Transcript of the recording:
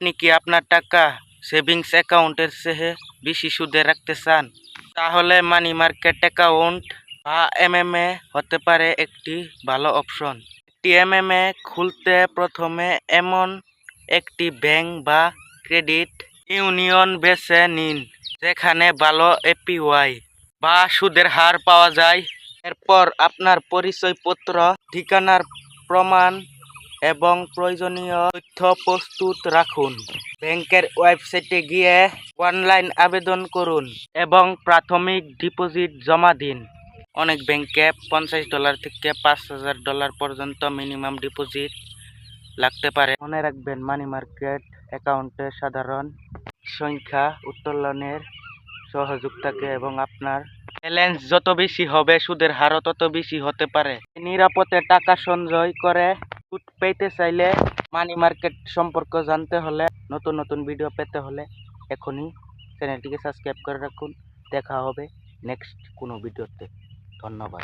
আপনি কি আপনার টাকা সেভিংস অ্যাকাউন্টের চেয়ে বেশি সুদে রাখতে চান? তাহলে মানি মার্কেট অ্যাকাউন্ট বা এমএমএ হতে পারে একটি ভালো অপশন। একটি এমএমএ খুলতে প্রথমে এমন একটি ব্যাংক বা ক্রেডিট ইউনিয়ন বেছে নিন যেখানে ভালো এপিওয়াই বা সুদের হার পাওয়া যায়। এরপর আপনার পরিচয়পত্র, ঠিকানার প্রমাণ এবং প্রয়োজনীয় তথ্য প্রস্তুত রাখুন। ব্যাংকের ওয়েবসাইটে গিয়ে অনলাইন আবেদন করুন এবং প্রাথমিক ডিপোজিট জমা দিন। অনেক ব্যাংকে $50 থেকে $5,000 পর্যন্ত মিনিমাম ডিপোজিট লাগতে পারে। মনে রাখবেন, মানি মার্কেট অ্যাকাউন্টে সাধারণ সংখ্যা উত্তোলনের সহযোগ থাকে এবং আপনার ব্যালেন্স যত বেশি হবে সুদের হারও তত বেশি হতে পারে। নিরাপদে টাকা সঞ্চয় করে সুদ পেতে চাইলে, মানি মার্কেট সম্পর্কে জানতে হলে, নতুন নতুন ভিডিও পেতে হলে এখনই চ্যানেলটিকে সাবস্ক্রাইব করে রাখুন। দেখা হবে নেক্সট কোনো ভিডিওতে। ধন্যবাদ।